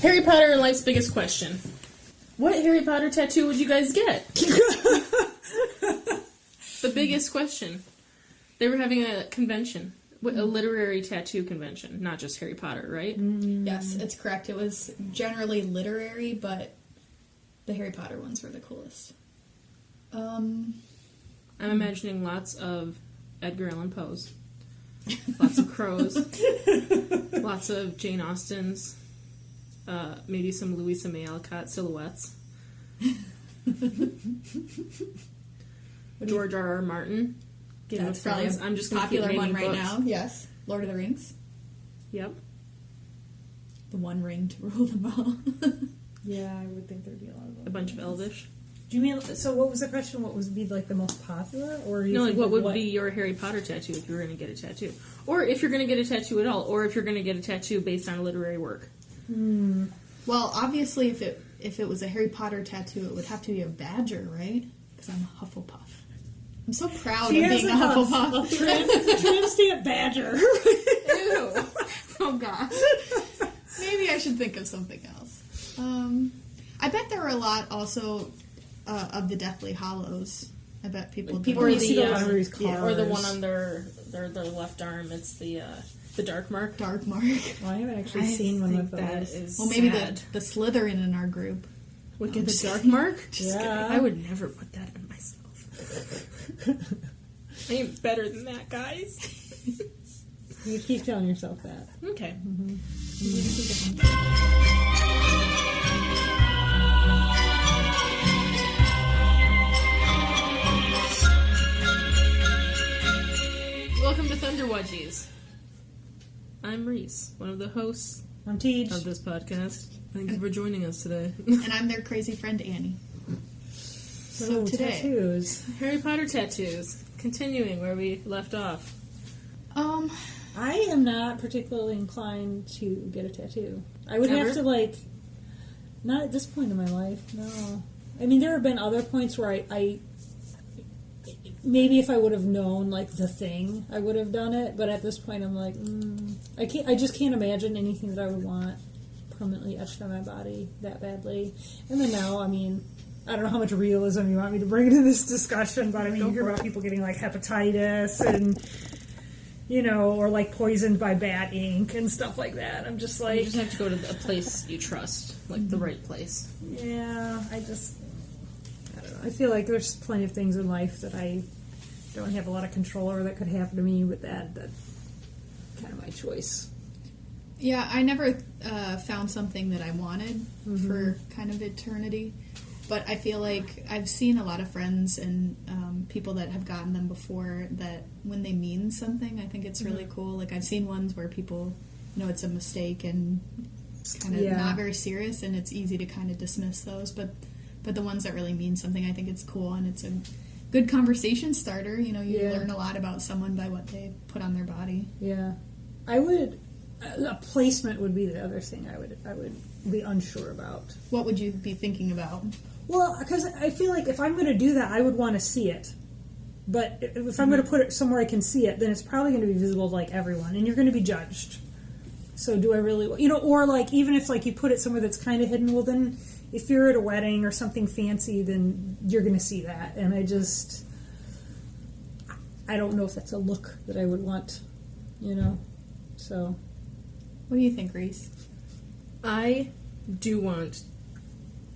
Harry Potter and life's biggest question. What Harry Potter tattoo would you guys get? The biggest question. They were having a convention. A literary tattoo convention. Not just Harry Potter, right? Yes, it's correct. It was generally literary, but the Harry Potter ones were the coolest. I'm imagining lots of Edgar Allan Poe's. Lots of crows. Lots of Jane Austen's. Maybe some Louisa May Alcott silhouettes. George R.R. Martin. Game That's of probably Thrones. I'm just going to popular keep one naming right books. now. Yes, Lord of the Rings. Yep. The One Ring to rule them all. Yeah, I would think there'd be a lot of those. A bunch of Elvish. Do you mean, so what was the question? What would be like the most popular? Or you No, like think what of would be your Harry Potter tattoo if you were going to get a tattoo? Or if you're going to get a tattoo at all. Or if you're going to get a tattoo based on a literary work. Well, obviously, if it was a Harry Potter tattoo, it would have to be a badger, right? Because I'm a Hufflepuff. I'm so proud of being a Hufflepuff. Tramp stamp badger. Ew. Oh, gosh. Maybe I should think of something else. I bet there were a lot also of the Deathly Hallows. I bet people did. Or see the those on these cars. or the one on their left arm. It's the dark mark. Dark Mark. Well, I haven't actually seen one of That those. is Well, maybe sad. the Slytherin in our group. Would get the dark mark. Yeah. I would never put that on myself. I ain't better than that, guys. You keep telling yourself that. Okay. Welcome to Thunderwudgies. I'm Reese, one of the hosts I'm Teej. of this podcast. Thank you for joining us today. And I'm their crazy friend Annie. So today, tattoos. Harry Potter tattoos. Continuing where we left off. I am not particularly inclined to get a tattoo. I would Ever? have to, not at this point in my life, no. I mean, there have been other points where I maybe if I would have known, the thing, I would have done it, but at this point I'm like, I just can't imagine anything that I would want permanently etched on my body that badly. And then now, I mean, I don't know how much realism you want me to bring into this discussion, but I mean, you hear about people getting hepatitis and, or poisoned by bat ink and stuff like that. I'm just You just have to go to a place you trust, the right place. yeah, I don't know. I feel like there's plenty of things in life that I don't have a lot of control over that could happen to me with that's kind of my choice. yeah, I never found something that I wanted for kind of eternity. But I feel like I've seen a lot of friends and people that have gotten them before that when they mean something, I think it's really cool. I've seen ones where people, it's a mistake and kind of not very serious, and it's easy to kind of dismiss those. But the ones that really mean something, I think it's cool, and it's a good conversation starter. You learn a lot about someone by what they put on their body. Yeah, I would. A placement would be the other thing I would be unsure about. What would you be thinking about? Well, because I feel like if I'm going to do that, I would want to see it. But if I'm going to put it somewhere I can see it, then it's probably going to be visible to everyone, and you're going to be judged. So do I really, or even if you put it somewhere that's kind of hidden, well then if you're at a wedding or something fancy, then you're going to see that. And I don't know if that's a look that I would want, so. What do you think, Reese? I do want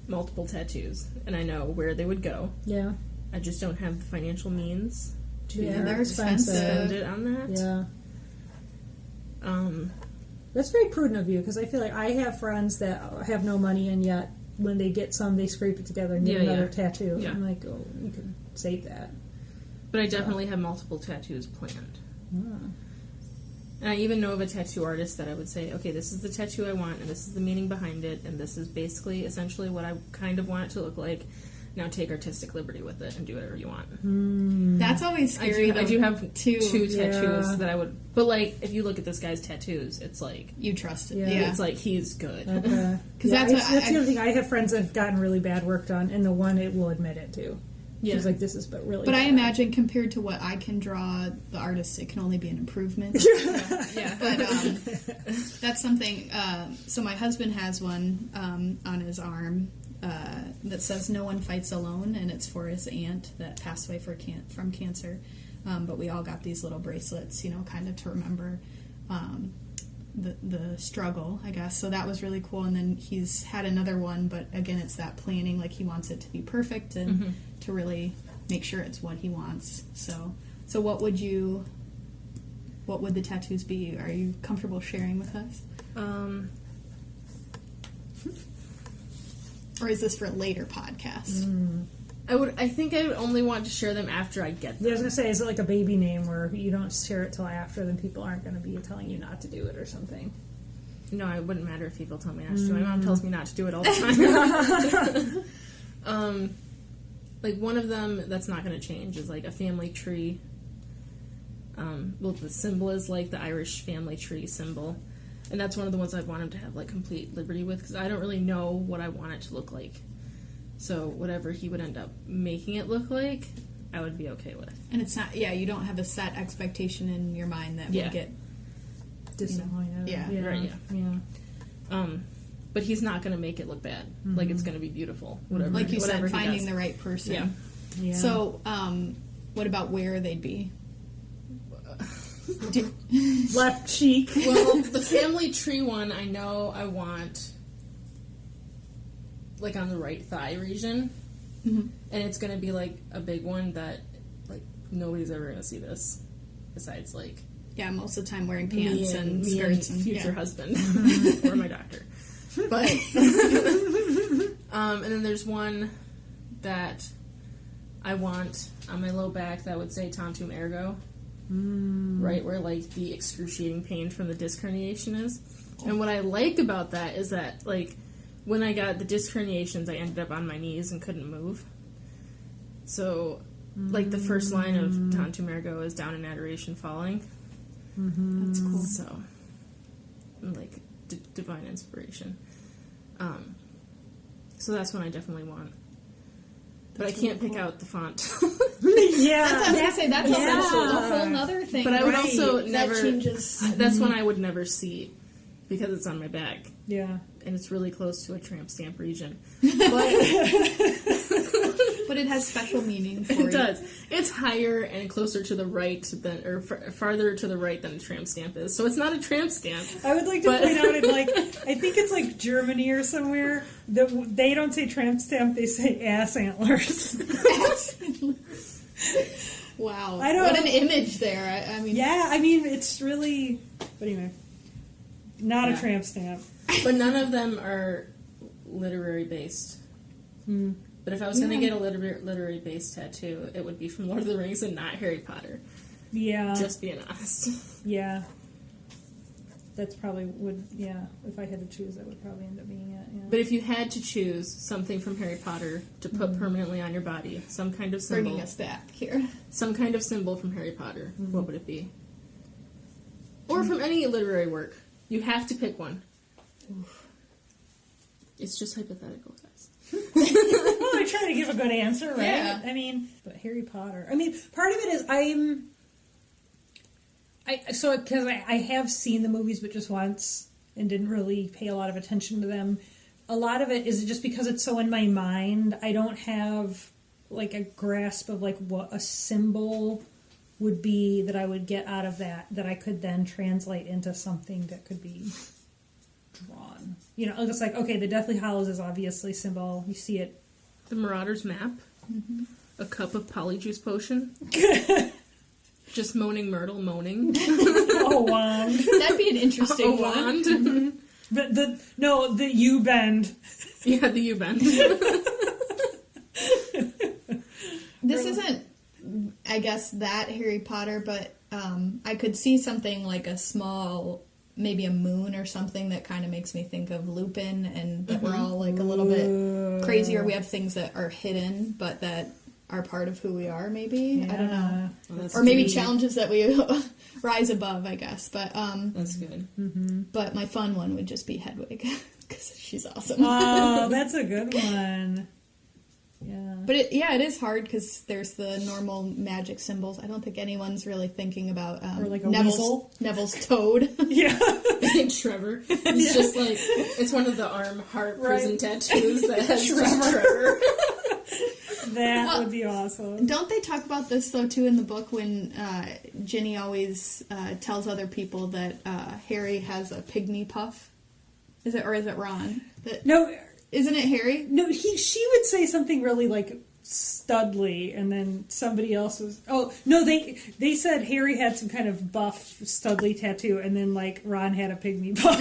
multiple tattoos, and I know where they would go. Yeah. I just don't have the financial means to they're spend expensive. it on that. Yeah. That's very prudent of you, because I feel like I have friends that have no money, and yet when they get some, they scrape it together and get another tattoo. Yeah. I'm like, oh, you can save that. But I definitely have multiple tattoos planned. Oh. And I even know of a tattoo artist that I would say, okay, this is the tattoo I want, and this is the meaning behind it, and this is essentially what I kind of want it to look like. Now take artistic liberty with it and do whatever you want. That's always scary. I do have two tattoos that I would... But, if you look at this guy's tattoos, it's you trust it. Yeah. It's he's good. Okay. Because that's the other thing. I have friends that have gotten really bad work done, and the one it will admit it to. Yeah. She's like, this is but really But I bad. imagine compared to what I can draw, the artist, it can only be an improvement. Yeah. But that's something. So my husband has one on his arm that says "No one fights alone," and it's for his aunt that passed away from cancer. But we all got these little bracelets, kind of to remember the struggle, I guess. So that was really cool. And then he's had another one, but again, it's that planning. Like he wants it to be perfect and to really make sure it's what he wants. So what would the tattoos be? Are you comfortable sharing with us? Or is this for a later podcast? I think I would only want to share them after I get them. Yeah, I was going to say, is it like a baby name where you don't share it till after, then people aren't going to be telling you not to do it or something? No, it wouldn't matter if people tell me not to do it. My mom tells me not to do it all the time. Like one of them that's not going to change is like a family tree. Well, the symbol is like the Irish family tree symbol. And that's one of the ones I'd want him to have like complete liberty with, because I don't really know what I want it to look like. So whatever he would end up making it look like, I would be okay with. And it's not, you don't have a set expectation in your mind that would get disappointed. Yeah. Right, yeah. But he's not going to make it look bad. Like it's going to be beautiful. Whatever. like you whatever said, he finding does. the right person. Yeah. So, what about where they'd be? Left cheek. Well, the family tree one, I know I want like on the right thigh region, and it's going to be like a big one that like nobody's ever going to see this besides like Most of the time wearing pants and me skirts and and future husband or my doctor. But and then there's one that I want on my low back that would say tantum ergo, right where like the excruciating pain from the disc herniation is. And what I like about that is that like when I got the disc herniations, I ended up on my knees and couldn't move. So like the first line of tantum ergo is down in adoration falling. That's cool. So like divine inspiration. So that's one I definitely want. But I can't pick out the font. Yeah. That's what I was going to say. That's a whole nother thing. But I would right? also that never. changes. That's one I would never see because it's on my back Yeah. and it's really close to a tramp stamp region. But it has special meaning for It you. does. It's higher and closer to the right than, or farther to the right than a tramp stamp is. So it's not a tramp stamp. I would like to point out, I think it's like Germany or somewhere, that they don't say tramp stamp, they say ass antlers. Wow. I don't- What an image there. I mean, Yeah, I mean, it's really, but anyway, not a tramp stamp. But none of them are literary based. But if I was going to get a literary based tattoo, it would be from Lord of the Rings and not Harry Potter. Yeah. Just being honest. Yeah. That's probably if I had to choose, that would probably end up being it, yeah. But if you had to choose something from Harry Potter to put permanently on your body, some kind of symbol, bringing us back here. some kind of symbol from Harry Potter, what would it be? Or from any literary work. You have to pick one. It's just hypothetical, guys. Well, I try to give a good answer, right? Yeah. I mean, but Harry Potter. I mean, part of it is because I have seen the movies, but just once and didn't really pay a lot of attention to them. A lot of it is just because it's so in my mind. I don't have like a grasp of like what a symbol would be that I would get out of that I could then translate into something that could be drawn. You know, it's like, okay, the Deathly Hallows is obviously symbol. You see it. The Marauder's map. A cup of polyjuice potion. Just moaning Myrtle moaning. A wand. That'd be an interesting A one. wand. The U-Bend. Yeah, the U-Bend. This isn't, I guess, that Harry Potter, but I could see something like a small, maybe a moon or something that kind of makes me think of Lupin, and that we're all like a little bit crazy, or we have things that are hidden, but that are part of who we are, maybe. I don't know. Well, Or maybe deep. challenges that we rise above, I guess. But That's good. but my fun one would just be Hedwig, because she's awesome. Oh, that's a good one. Yeah. But it is hard because there's the normal magic symbols. I don't think anyone's really thinking about Or like a weasel. Neville's toad. Yeah. Trevor. It's just like, it's one of the arm heart prison tattoos that has Trevor. That would be awesome. Don't they talk about this, though, too, in the book when Ginny always tells other people that Harry has a pygmy puff? Is it Ron? No. Isn't it Harry? No, she would say something really, like, studly, and then somebody else was... Oh, no, they said Harry had some kind of buff, studly tattoo, and then, like, Ron had a pygmy puff.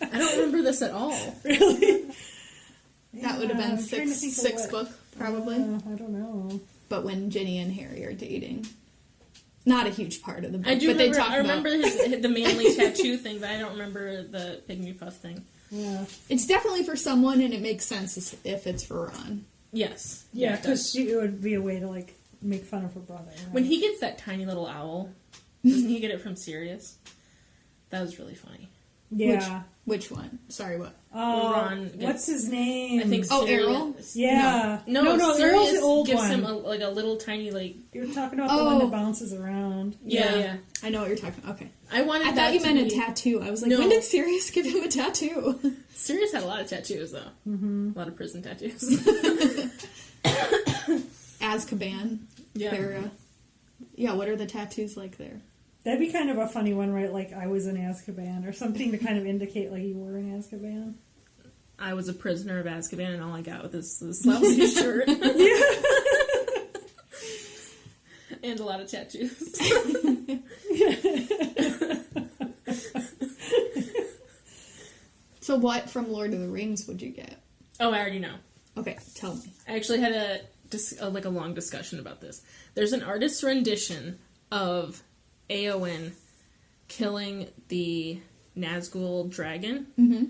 I don't remember this at all. Really? That would have been sixth book, probably. I don't know. But when Ginny and Harry are dating. Not a huge part of the book, I do but remember, they talk I remember the manly tattoo thing, but I don't remember the pygmy puff thing. Yeah. It's definitely for someone, and it makes sense if it's for Ron. Yes. Yeah, it does. because it would be a way to, like, make fun of her brother. Right? When he gets that tiny little owl, doesn't he get it from Sirius? That was really funny. Yeah. Which one? Sorry, what? Ron gets, what's his name? I think Oh, Sirius. Errol? Yeah. No, Errol's Sirius the old gives one. him a little tiny, like... You're talking about the one that bounces around. Yeah. I know what you're talking about. Okay. I thought you meant a tattoo. I was like, No. when did Sirius give him a tattoo? Sirius had a lot of tattoos, though. Mm-hmm. A lot of prison tattoos. Azkaban. Yeah. They're, what are the tattoos like there? That'd be kind of a funny one, right? Like, I was in Azkaban, or something to kind of indicate, like, you were in Azkaban. I was a prisoner of Azkaban, and all I got was this lousy shirt. And a lot of tattoos. So what from Lord of the Rings would you get? Oh, I already know. Okay, tell me. I actually had a long discussion about this. There's an artist's rendition of Eowyn killing the Nazgul dragon. Mm-hmm.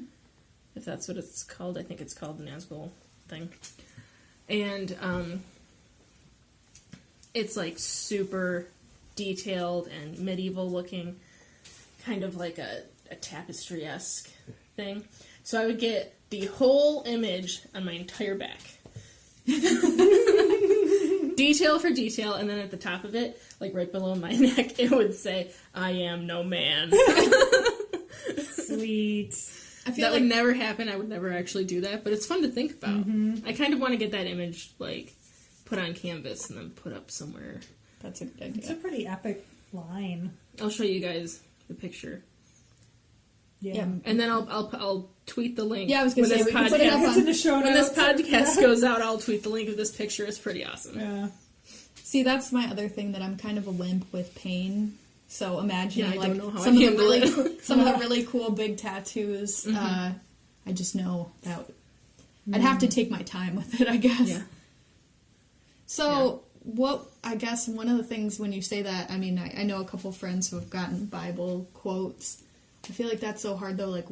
If that's what it's called. I think it's called the Nazgul thing. And it's like super detailed and medieval looking, kind of like a tapestry-esque thing. So I would get the whole image on my entire back. Detail for detail, and then at the top of it, like right below my neck, it would say, "I am no man." Sweet. I feel That like would never happen. I would never actually do that, but it's fun to think about. Mm-hmm. I kind of want to get that image, like, put on canvas and then put up somewhere. that's a good It's a idea. pretty epic line. I'll show you guys the picture. Yeah. And then I'll tweet the link. Yeah, I was going to when say, this we can put it up It's in on... the show When notes. this podcast goes out, I'll tweet the link of this picture. It's pretty awesome. Yeah. See, that's my other thing, that I'm kind of a wimp with pain. So imagining, Yeah, I like, don't know how some I of the handle really it. some of the really cool big tattoos. I just know that I'd have to take my time with it, I guess. Yeah. So, what, I guess, one of the things when you say that, I mean, I know a couple friends who have gotten Bible quotes. I feel like that's so hard, though, like,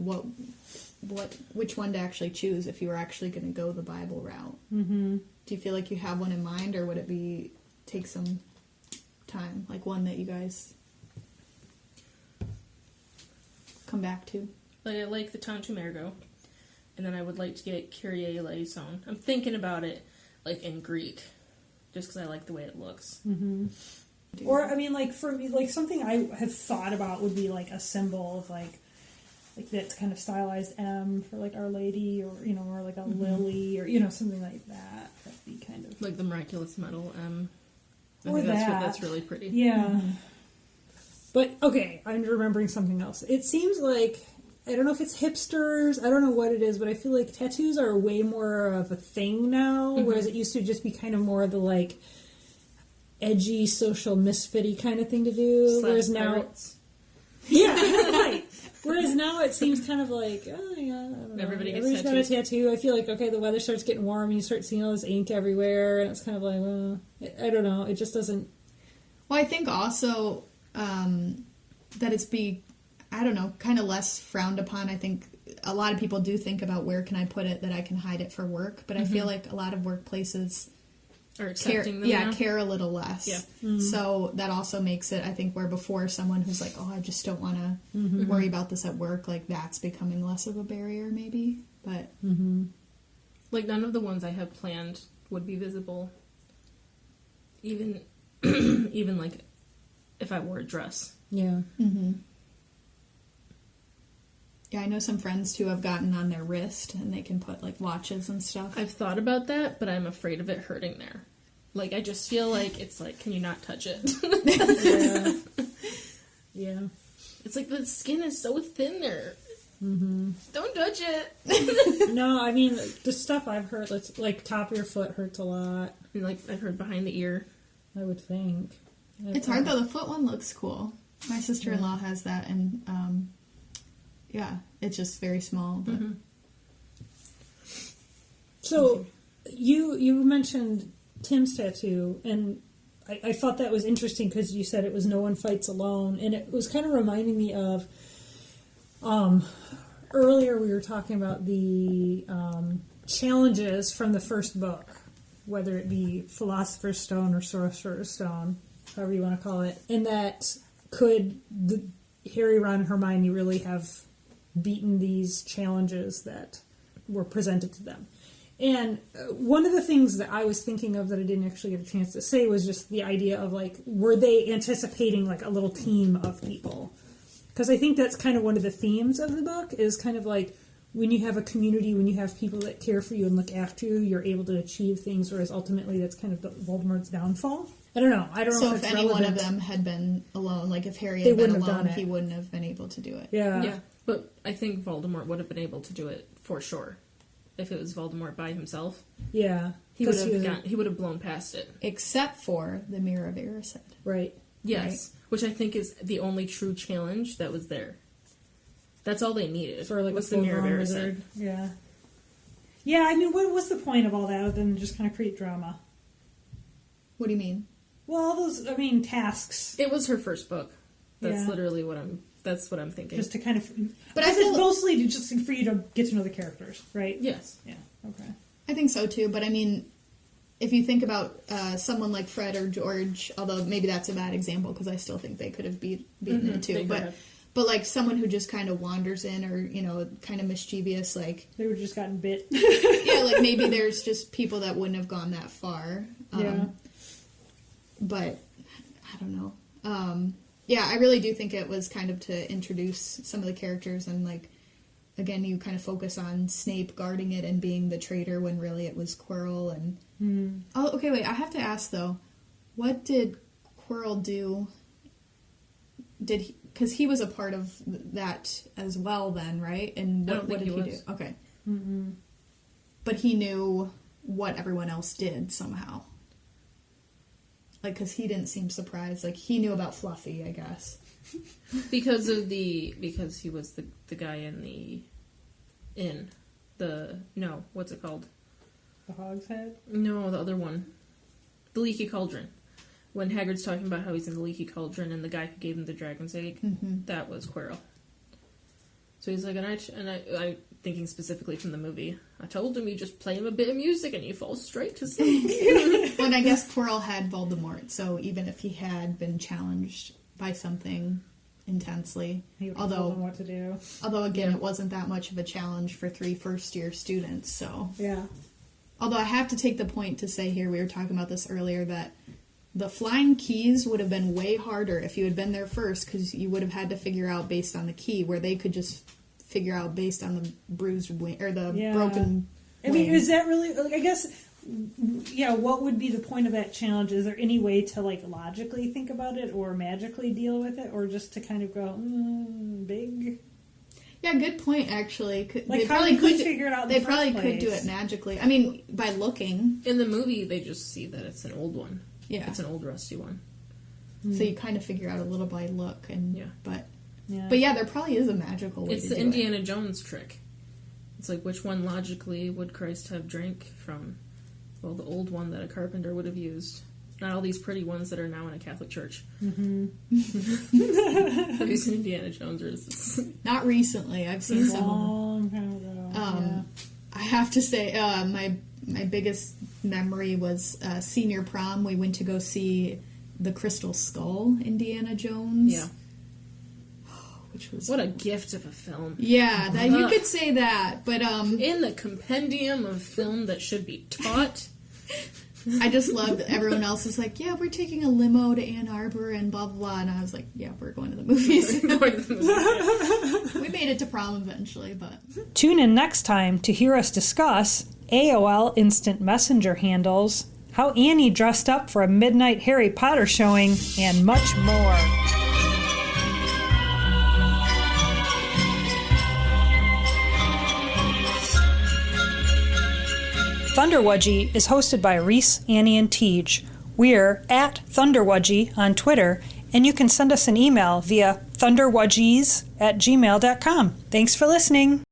which one to actually choose if you were actually going to go the Bible route. Mm-hmm. Do you feel like you have one in mind, or would it take some time? Like, one that you guys come back to? Like, I like the Tantu Mergo, and then I would like to get Kyrie eleison. I'm thinking about it, like, in Greek, just because I like the way it looks. Mm-hmm. Or, I mean, like, for me, like, something I have thought about would be, like, a symbol of, like that kind of stylized M for, like, Our Lady, or, you know, or, like, a lily, or, you know, something like that. That'd be kind of... Like the miraculous medal M. I Or think that. that's really pretty. Yeah. Mm-hmm. But, okay, I'm remembering something else. It seems like, I don't know if it's hipsters, I don't know what it is, but I feel like tattoos are way more of a thing now, whereas it used to just be kind of more of the, like, edgy, social misfitty kind of thing to do. Whereas now... Pirates. Yeah, right. Whereas now it seems kind of like, oh yeah, I don't know. Everybody's got a tattoo. I feel like, okay, the weather starts getting warm and you start seeing all this ink everywhere, and it's kind of like, well, I don't know. It just doesn't... Well, I think also that it's I don't know, kind of less frowned upon. I think a lot of people do think about where can I put it that I can hide it for work, but I feel like a lot of workplaces Or accepting them now. care a little less. Yeah. Mm-hmm. So that also makes it, I think, where before someone who's like, oh, I just don't want to worry about this at work, like that's becoming less of a barrier maybe. But like none of the ones I have planned would be visible. Even even like if I wore a dress. Yeah. Mm-hmm. Yeah, I know some friends too have gotten on their wrist and they can put like watches and stuff. I've thought about that, but I'm afraid of it hurting there. Like, I just feel like it's like, can you not touch it? Yeah. Yeah. It's like the skin is so thin there. Mm-hmm. Don't touch it. No, I mean, the stuff I've heard, it's like top of your foot hurts a lot. And like I've heard behind the ear. I would think. It's hard though. The foot one looks cool. My sister-in-law has that, and yeah, it's just very small. But So you mentioned Tim's tattoo, and I thought that was interesting because you said it was No One Fights Alone, and it was kind of reminding me of earlier we were talking about the challenges from the first book, whether it be Philosopher's Stone or Sorcerer's Stone, however you want to call it, and that could Harry, Ron, and Hermione really have beaten these challenges that were presented to them. And one of the things that I was thinking of that I didn't actually get a chance to say was just the idea of, like, were they anticipating, like, a little team of people? Because I think that's kind of one of the themes of the book, is kind of like, when you have a community, when you have people that care for you and look after you, you're able to achieve things, whereas ultimately that's kind of Voldemort's downfall. I don't know. so know if it's any one relevant. of them had been alone, like if Harry They had been wouldn't have alone, done it. he wouldn't have been able to do it. Yeah. Yeah, but I think Voldemort would have been able to do it for sure. If it was Voldemort by himself, Yeah. he would 'Cause have blown past it. Except for the Mirror of Erised. Right. Yes, which I think is the only true challenge that was there. That's all they needed. For, like, was a the Mirror of full-grown Erised. wizard. Yeah. Yeah, I mean, what was the point of all that other than just kind of create drama? What do you mean? Well, all those, I mean, tasks. It was her first book. That's Yeah. literally what I'm thinking. Just to kind of... But I it's feel mostly just for you to get to know the characters, right? Yes. Yeah, okay. I think so too. But I mean, if you think about someone like Fred or George, although maybe that's a bad example because I still think they could have beaten it they too. could But have. but like someone who just kind of wanders in, or kind of mischievous, like They would have just gotten bit. yeah, like maybe there's just people that wouldn't have gone that far. Yeah. But I don't know. Yeah, I really do think it was kind of to introduce some of the characters, and like again, you kind of focus on Snape guarding it and being the traitor when really it was Quirrell. And oh, okay, wait, I have to ask though, what did Quirrell do? Did he? Because he was a part of that as well, then, right? And I don't what think did he he was. do? Okay, but he knew what everyone else did somehow. Like, because he didn't seem surprised. Like, he knew about Fluffy, I guess. Because he was the guy in the what's it called? The Hog's Head? No, the other one. The Leaky Cauldron. When Hagrid's talking about how he's in the Leaky Cauldron and the guy who gave him the dragon's egg, that was Quirrell. So he's like, and I thinking specifically from the movie, I told him you just play him a bit of music and you fall straight to sleep. Well, and I guess Quirrell had Voldemort, so even if he had been challenged by something intensely, He would have told them what to do. although again, it wasn't that much of a challenge for 3 first-year students, so... Yeah. Although I have to take the point to say here, we were talking about this earlier, that the flying keys would have been way harder if you had been there first, because you would have had to figure out based on the key, where they could just figure out based on the bruised wing, or the broken I mean, wing. is that really... I guess, yeah, what would be the point of that challenge? Is there any way to, like, logically think about it or magically deal with it, or just to kind of go, big? Yeah, good point, actually. Like, how they could figure it out in They the probably first could do place. it magically. I mean, by looking. In the movie, they just see that it's an old one. Yeah. It's an old rusty one. So you kind of figure out a little by look. Yeah. But Yeah. yeah, there probably is a magical way It's to the do Indiana Jones trick. It's like, which one logically would Christ have drank from? Well, the old one that a carpenter would have used. Not all these pretty ones that are now in a Catholic church. Have you seen Indiana Jones? Or is this... Not recently. I've seen some of them. Long time ago. I have to say, my biggest memory was senior prom. We went to go see the Crystal Skull, Indiana Jones. Yeah. Which was... What a gift of a film. Yeah, you could say that. But In the compendium of film that should be taught. I just loved that everyone else was like, yeah, we're taking a limo to Ann Arbor and blah, blah, blah. And I was like, yeah, we're going to the movies. We made it to prom eventually, but... Tune in next time to hear us discuss AOL Instant Messenger handles, how Annie dressed up for a midnight Harry Potter showing, and much more. Thunderwudgie is hosted by Reese, Annie, and Teej. We're at Thunderwudgie on Twitter, and you can send us an email via thunderwudgies@gmail.com. Thanks for listening.